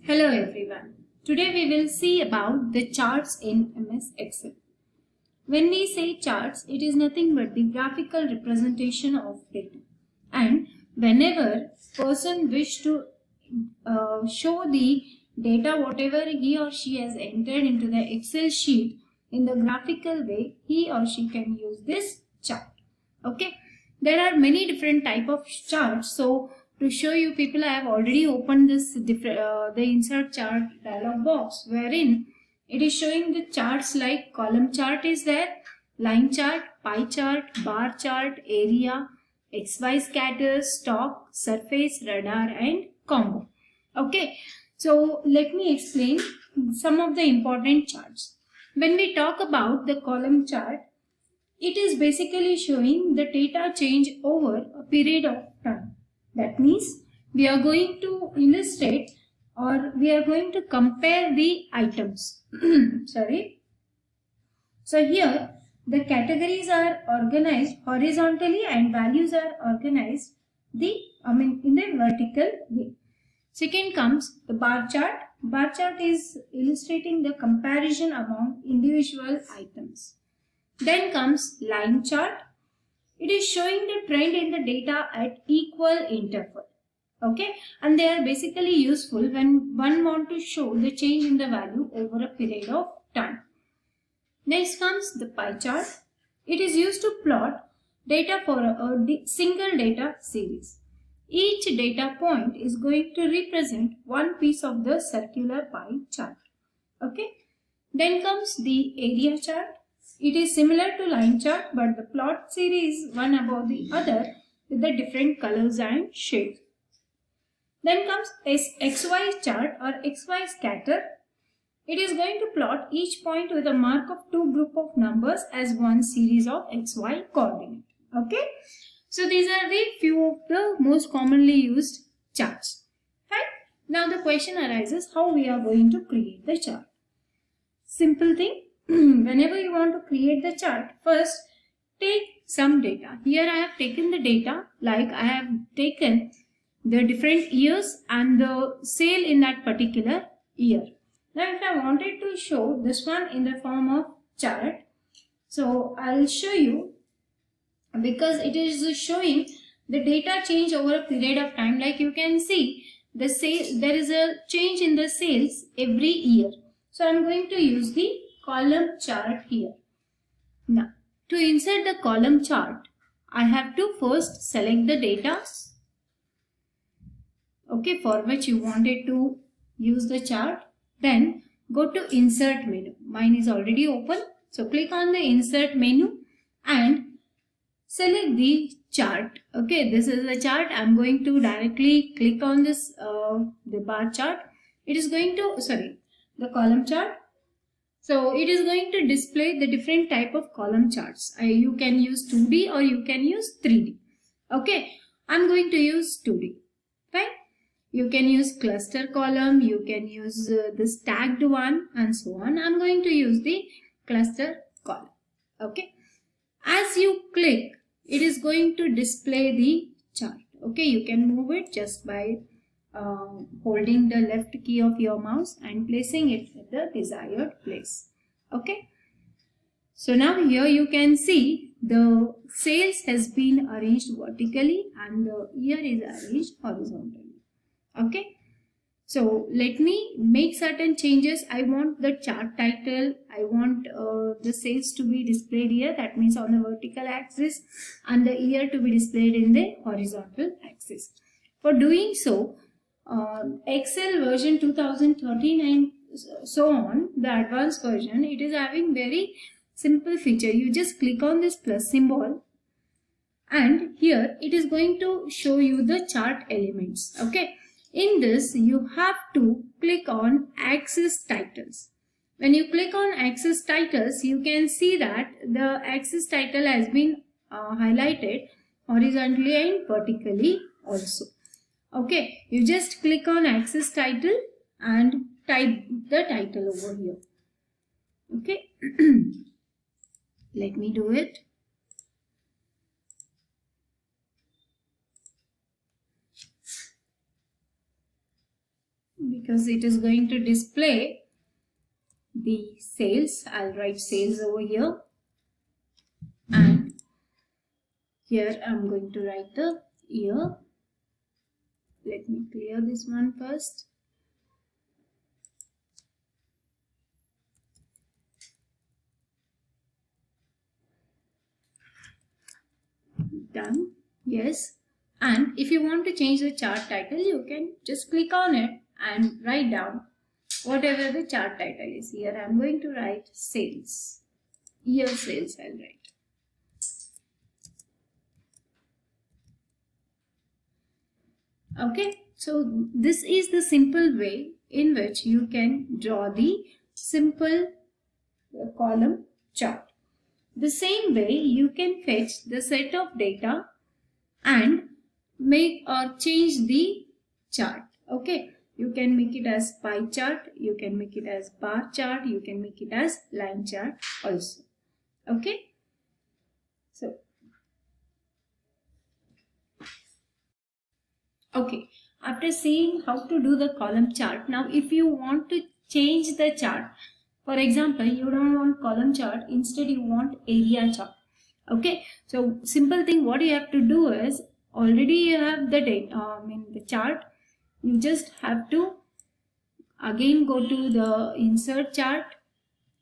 Hello everyone. Today we will see about the charts in MS Excel. When we say charts, it is nothing but the graphical representation of data. And whenever person wish to show the data whatever he or she has entered into the Excel sheet in the graphical way, he or she can use this chart. Okay. There are many different type of charts. So to show you people, I have already opened this the insert chart dialog box wherein it is showing the charts like column chart is there, line chart, pie chart, bar chart, area, XY scatter, stock, surface, radar and combo. Okay, so let me explain some of the important charts. When we talk about the column chart, it is basically showing the data change over a period of time. That means we are going to illustrate or we are going to compare the items. Sorry. So here the categories are organized horizontally and values are organized in the vertical way. Second comes the bar chart. Bar chart is illustrating the comparison among individual items. Then comes line chart. It is showing the trend in the data at equal interval. Okay, and they are basically useful when one want to show the change in the value over a period of time. Next comes the pie chart. It is used to plot data for a single data series. Each data point is going to represent one piece of the circular pie chart. Okay, then comes the area chart. It is similar to line chart, but the plot series one above the other with the different colors and shades. Then comes XY chart or XY scatter. It is going to plot each point with a mark of two group of numbers as one series of XY coordinate. Okay. So these are the few of the most commonly used charts. Right? Now the question arises how we are going to create the chart. Simple thing. Whenever you want to create the chart, first take some data. Here I have taken the data, like I have taken the different years and the sale in that particular year. Now if I wanted to show this one in the form of chart, so I'll show you, because it is showing the data change over a period of time. Like you can see the sale, there is a change in the sales every year. So I'm going to use the column chart here. Now, to insert the column chart, I have to first select the data, okay, for which you wanted to use the chart. Then go to insert menu. Mine is already open. So click on the insert menu and select the chart. Okay, this is the chart. I'm going to directly click on this, the bar chart. It is going to, the column chart. So it is going to display the different type of column charts. You can use 2D or you can use 3D. Okay, I'm going to use 2D. Fine. You can use cluster column, you can use the stacked one and so on. I'm going to use the cluster column. Okay. As you click, it is going to display the chart. Okay, you can move it just by holding the left key of your mouse and placing it at the desired place. Okay. So now here you can see the sales has been arranged vertically and the year is arranged horizontally. Okay. So let me make certain changes. I want the chart title. I want the sales to be displayed here. That means on the vertical axis, and the year to be displayed in the horizontal axis. For doing so, Excel version 2013 and so on, the advanced version, it is having very simple feature. You just click on this plus symbol and here it is going to show you the chart elements. Okay. In this, you have to click on axis titles. When you click on axis titles, you can see that the axis title has been highlighted horizontally and vertically also. Okay, you just click on axis title and type the title over here. Okay, let me do it. because it is going to display the sales. I'll write sales over here, and here I'm going to write the year. Let me clear this one first. Done. Yes. And if you want to change the chart title, you can just click on it and write down whatever the chart title is. Here I'm going to write sales. Year sales I'll write. Okay. So this is the simple way in which you can draw the simple column chart. The same way you can fetch the set of data and make or change the chart. Okay, you can make it as pie chart, you can make it as bar chart, you can make it as line chart also. Okay, so after seeing how to do the column chart, now if you want to change the chart, for example, you don't want column chart, instead you want area chart. Okay, so simple thing what you have to do is, already you have the data, the chart. You just have to again go to the insert chart,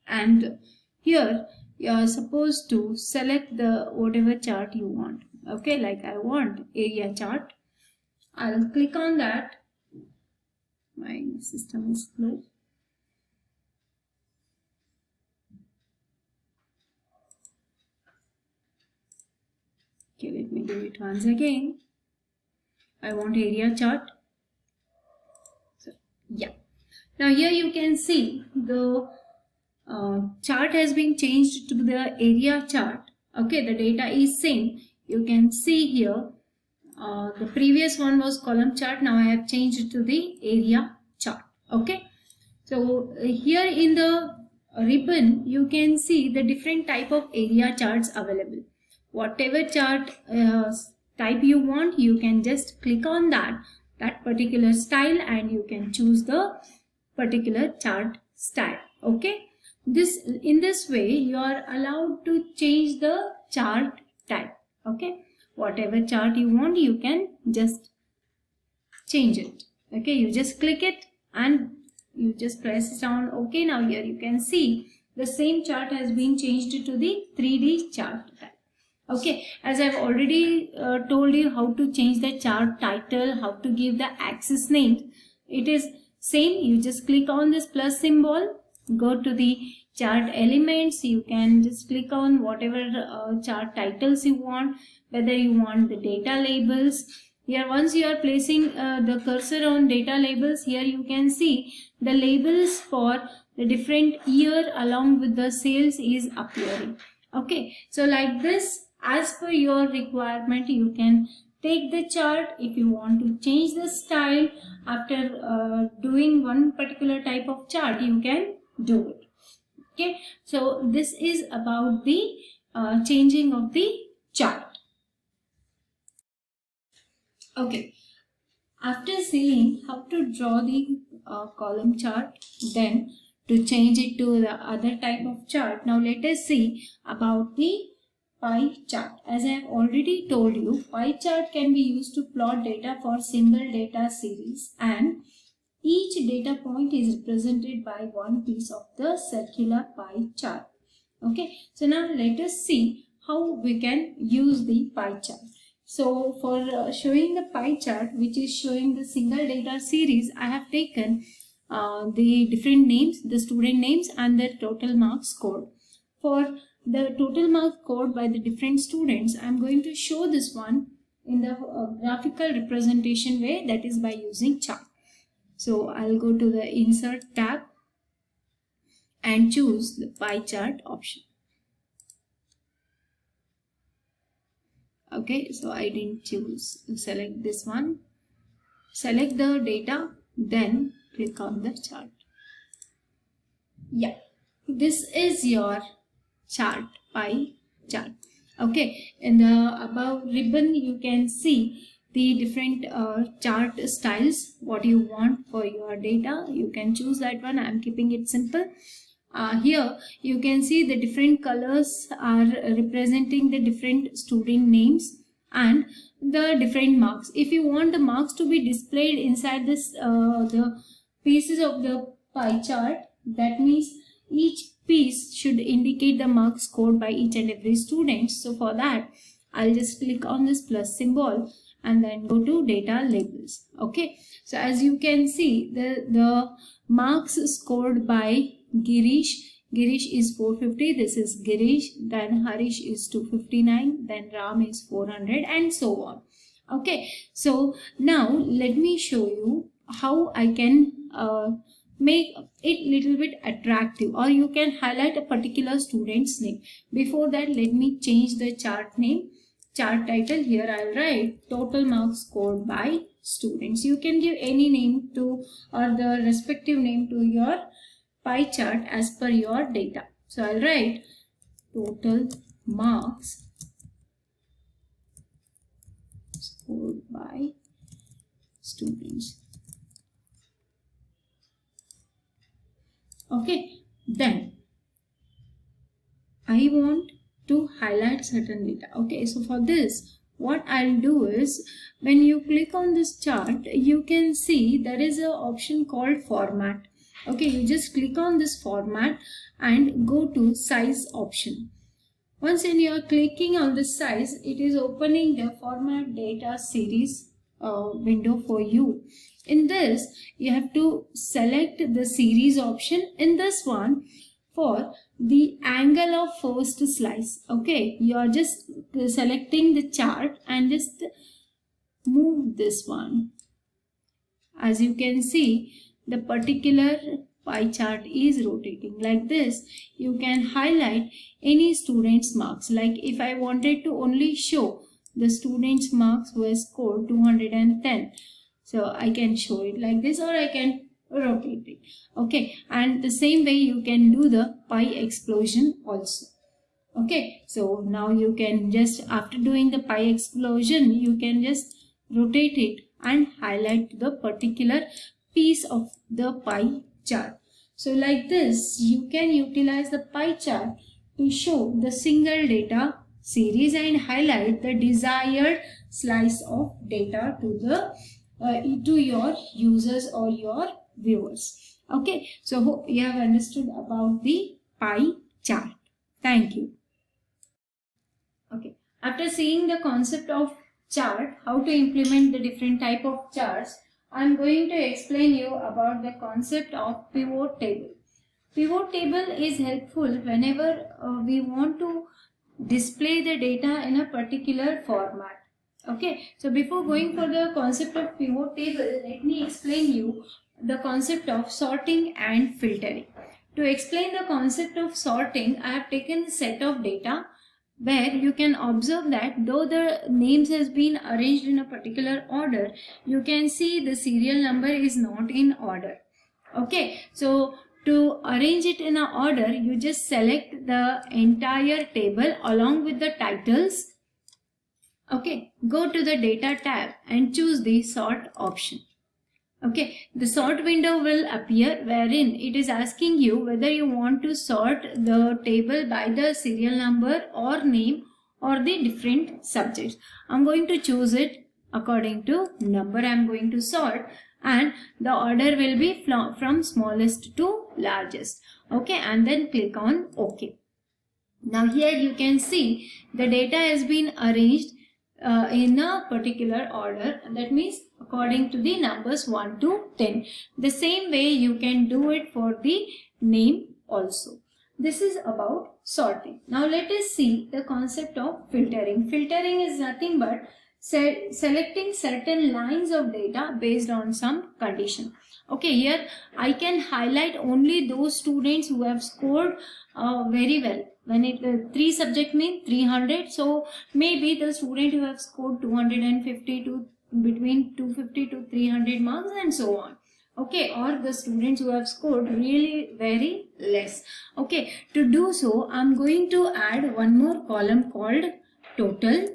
and here you are supposed to select the whatever chart you want. Okay, like I want area chart. I'll click on that. My system is slow. Okay, let me do it once again. I want area chart. So, yeah. Now here you can see the chart has been changed to the area chart. Okay, the data is same. You can see here the previous one was column chart. Now I have changed it to the area chart. Okay. So here in the ribbon you can see the different type of area charts available. Whatever chart type you want, you can just click on that particular style and you can choose the particular chart style. Okay, in this way you are allowed to change the chart type. Okay, whatever chart you want, you can just change it. Okay, you just click it and you just press down OK. Now here you can see the same chart has been changed to the 3D chart type. Okay, as I've already told you how to change the chart title, how to give the axis name, it is same. You just click on this plus symbol, go to the chart elements, you can just click on whatever chart titles you want, whether you want the data labels. Here once you are placing the cursor on data labels, here you can see the labels for the different year along with the sales is appearing. Okay, so like this, as per your requirement, you can take the chart. If you want to change the style after doing one particular type of chart, you can do it. Okay, so this is about the changing of the chart. Okay, after seeing how to draw the column chart, then to change it to the other type of chart, now let us see about the pie chart. As I have already told you, pie chart can be used to plot data for single data series, and each data point is represented by one piece of the circular pie chart. Okay, so now let us see how we can use the pie chart. So for showing the pie chart, which is showing the single data series, I have taken the different names, the student names and the total marks scored. For the total mark scored by the different students, I am going to show this one in the graphical representation way, that is by using chart. So I'll go to the insert tab and choose the pie chart option. Okay, so I didn't select this one. Select the data, then click on the chart. Yeah, this is your chart, pie chart. Okay, in the above ribbon you can see the different chart styles what you want for your data. You can choose that one. I'm keeping it simple. Here you can see the different colors are representing the different student names and the different marks. If you want the marks to be displayed inside this the pieces of the pie chart, that means each piece should indicate the marks scored by each and every student. So for that, I'll just click on this plus symbol and then go to data labels. Okay, so as you can see, the marks scored by Girish is 450, this is Girish, then Harish is 259, then Ram is 400, and so on. Okay, so now let me show you how I can make it little bit attractive, or you can highlight a particular student's name. Before that, let me change the chart name. Chart title, here I'll write total marks scored by students. You can give any name to, or the respective name to your pie chart as per your data. So I'll write total marks scored by students. Okay, then I want to highlight certain data. Okay, so for this, what I'll do is, when you click on this chart, you can see there is an option called format. Okay, you just click on this format and go to size option. Once you are clicking on the size, it is opening the format data series window for you. In this, you have to select the series option. In this one, for the angle of first slice, okay, you are just selecting the chart and just move this one. As you can see, the particular pie chart is rotating like this. You can highlight any student's marks. Like if I wanted to only show the student's marks were scored 210, so I can show it like this, or I can rotate it. Okay, and the same way you can do the pie explosion also. Okay, so now you can just, after doing the pie explosion, you can just rotate it and highlight the particular piece of the pie chart. So like this, you can utilize the pie chart to show the single data series and highlight the desired slice of data to the to your users or your viewers. Okay, so hope you have understood about the pie chart. Thank you. Okay, after seeing the concept of chart, how to implement the different type of charts, I am going to explain you about the concept of pivot table. Pivot table is helpful whenever we want to display the data in a particular format. Okay, so before going for the concept of pivot table, let me explain you the concept of sorting and filtering. To explain the concept of sorting, I have taken a set of data where you can observe that though the names has been arranged in a particular order, you can see the serial number is not in order. Okay, so to arrange it in an order, you just select the entire table along with the titles. Okay, go to the data tab and choose the sort option. Okay, the sort window will appear wherein it is asking you whether you want to sort the table by the serial number or name or the different subjects. I'm going to choose it according to number. I'm going to sort, and the order will be from smallest to largest. Okay, and then click on OK. Now here you can see the data has been arranged in a particular order, and that means according to the numbers 1 to 10. The same way you can do it for the name also. This is about sorting. Now let us see the concept of filtering. Filtering is nothing but selecting certain lines of data based on some condition. Okay, here I can highlight only those students who have scored very well. When it 3 subject mean 300, so maybe the student who have scored 250 to between 250 to 300 marks and so on. Okay, or the students who have scored really very less. Okay, to do so, I'm going to add one more column called total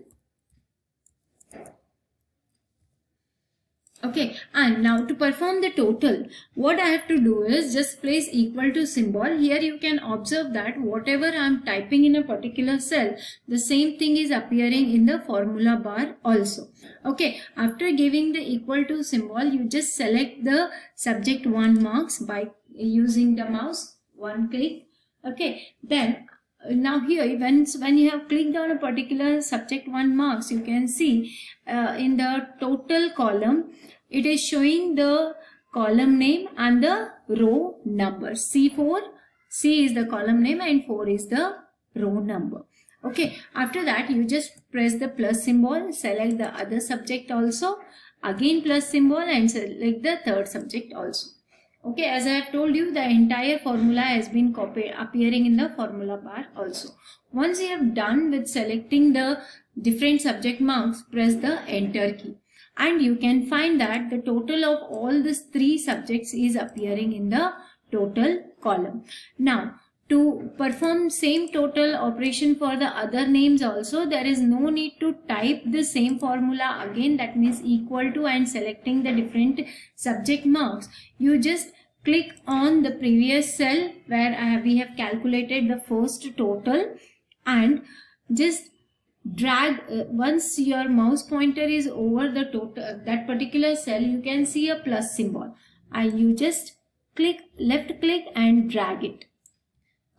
Okay, and now to perform the total, what I have to do is just place equal to symbol. Here you can observe that whatever I am typing in a particular cell, the same thing is appearing in the formula bar also. Okay, after giving the equal to symbol, you just select the subject 1 marks by using the mouse, one click. Okay, then now here when you have clicked on a particular subject 1 marks, you can see in the total column it is showing the column name and the row number. C4, C is the column name and 4 is the row number. Okay, after that you just press the plus symbol, select the other subject also, again plus symbol and select the third subject also. Okay, as I have told you, the entire formula has been appearing in the formula bar also. Once you have done with selecting the different subject marks, press the enter key. And you can find that the total of all these 3 subjects is appearing in the total column. Now, to perform same total operation for the other names also, there is no need to type the same formula again, that means equal to and selecting the different subject marks. You just click on the previous cell where we have calculated the first total and just drag once your mouse pointer is over the total that particular cell, you can see a plus symbol and you just left click and drag it.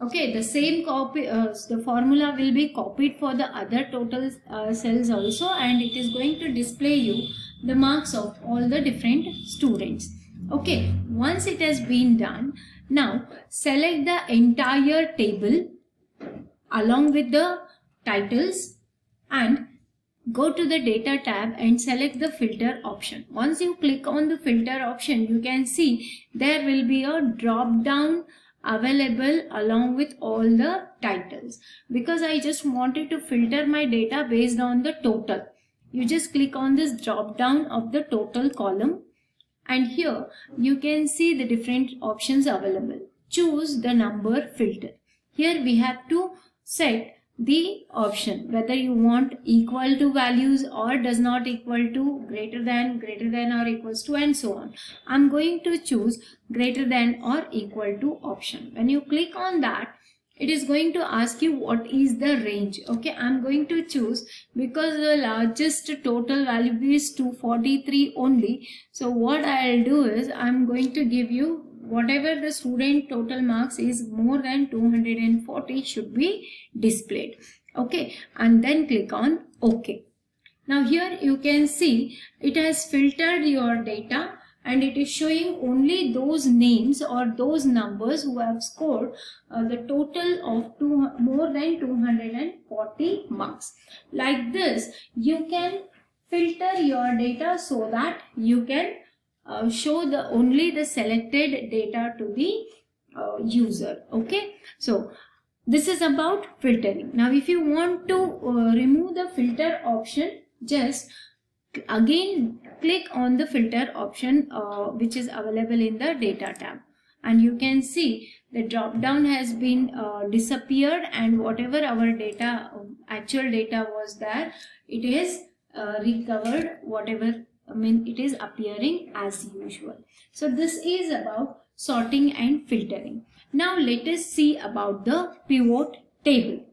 Okay, the same copy the formula will be copied for the other total cells also, and it is going to display you the marks of all the different students. Okay, once it has been done, now select the entire table along with the titles and go to the data tab and select the filter option. Once you click on the filter option, you can see there will be a drop down available along with all the titles. Because I just wanted to filter my data based on the total, you just click on this drop down of the total column and here you can see the different options available. Choose the number filter. Here we have to set the option whether you want equal to values or does not equal to, greater than or equals to, and so on. I'm going to choose greater than or equal to option. When you click on that, it is going to ask you what is the range. Okay, I'm going to choose because the largest total value is 243 only. So what I'll do is I'm going to give you whatever the student total marks is more than 240 should be displayed. Okay, and then click on OK. Now here you can see it has filtered your data and it is showing only those names or those numbers who have scored the total of more than 240 marks. Like this, you can filter your data so that you can show only the selected data to the user. Okay, so this is about filtering. Now if you want to remove the filter option, just again click on the filter option which is available in the data tab and you can see the drop down has been disappeared and whatever our data actual data was there, it is recovered, whatever it is appearing as usual. So this is about sorting and filtering. Now let us see about the pivot table.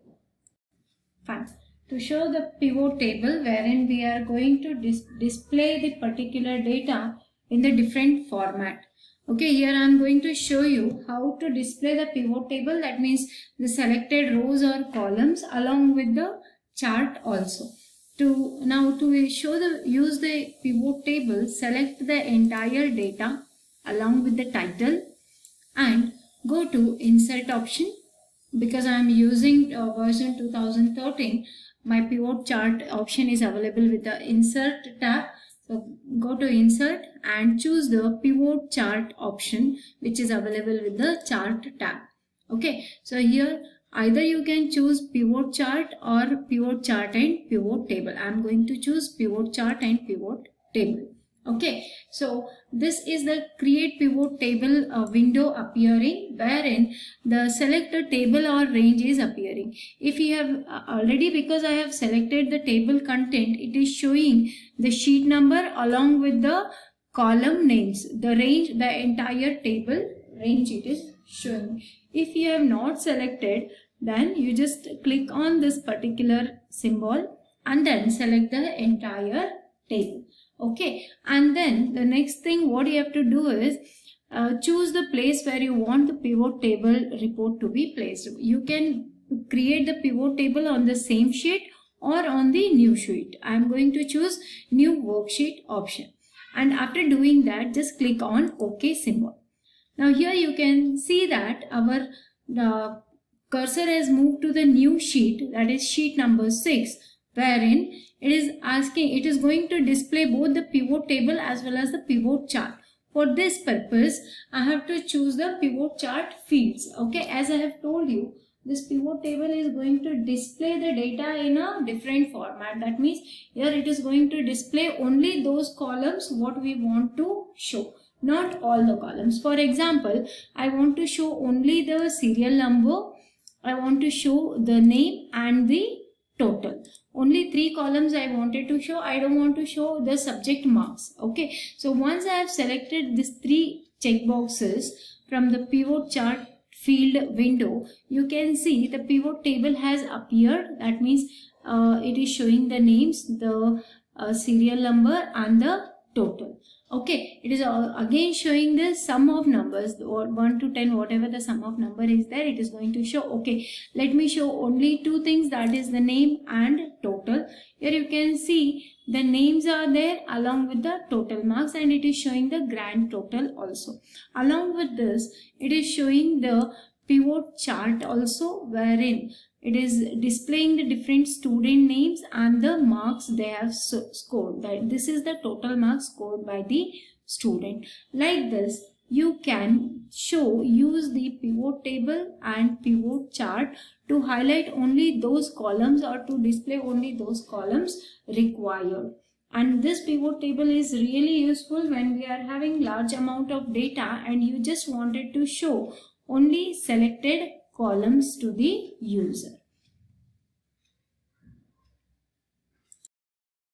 Fine. To show the pivot table wherein we are going to display the particular data in the different format. Okay, here I am going to show you how to display the pivot table, that means the selected rows or columns along with the chart also. To use the pivot table, select the entire data along with the title and go to insert option. Because I am using version 2013, my pivot chart option is available with the insert tab. So go to insert and choose the pivot chart option which is available with the chart tab. Okay, so here either you can choose pivot chart or pivot chart and pivot table. I am going to choose pivot chart and pivot table. Okay, so this is the create pivot table window appearing wherein the selected table or range is appearing. If you have already, because I have selected the table content, it is showing the sheet number along with the column names, the range, the entire table range it is showing. If you have not selected, then you just click on this particular symbol and then select the entire table. Okay, and then the next thing what you have to do is choose the place where you want the pivot table report to be placed. You can create the pivot table on the same sheet or on the new sheet. I am going to choose new worksheet option, and after doing that just click on OK symbol. Now here you can see that our cursor has moved to the new sheet, that is sheet number 6, wherein it is going to display both the pivot table as well as the pivot chart. For this purpose, I have to choose the pivot chart fields. Okay, as I have told you, this pivot table is going to display the data in a different format. That means here it is going to display only those columns what we want to show, not all the columns. For example, I want to show only the serial number, I want to show the name and the total. Only 3 columns I wanted to show. I don't want to show the subject marks. Okay, so once I have selected these 3 checkboxes from the pivot chart field window, you can see the pivot table has appeared. That means it is showing the names, the serial number and the total. Okay, it is again showing the sum of numbers, or 1 to 10, whatever the sum of number is there, it is going to show. Okay, let me show only 2 things, that is the name and total. Here you can see the names are there along with the total marks, and it is showing the grand total also. Along with this, it is showing the pivot chart also, wherein it is displaying the different student names and the marks they have scored. That this is the total marks scored by the student. Like this, you can use the pivot table and pivot chart to highlight only those columns or to display only those columns required. And this pivot table is really useful when we are having large amount of data and you just wanted to show only selected columns to the user.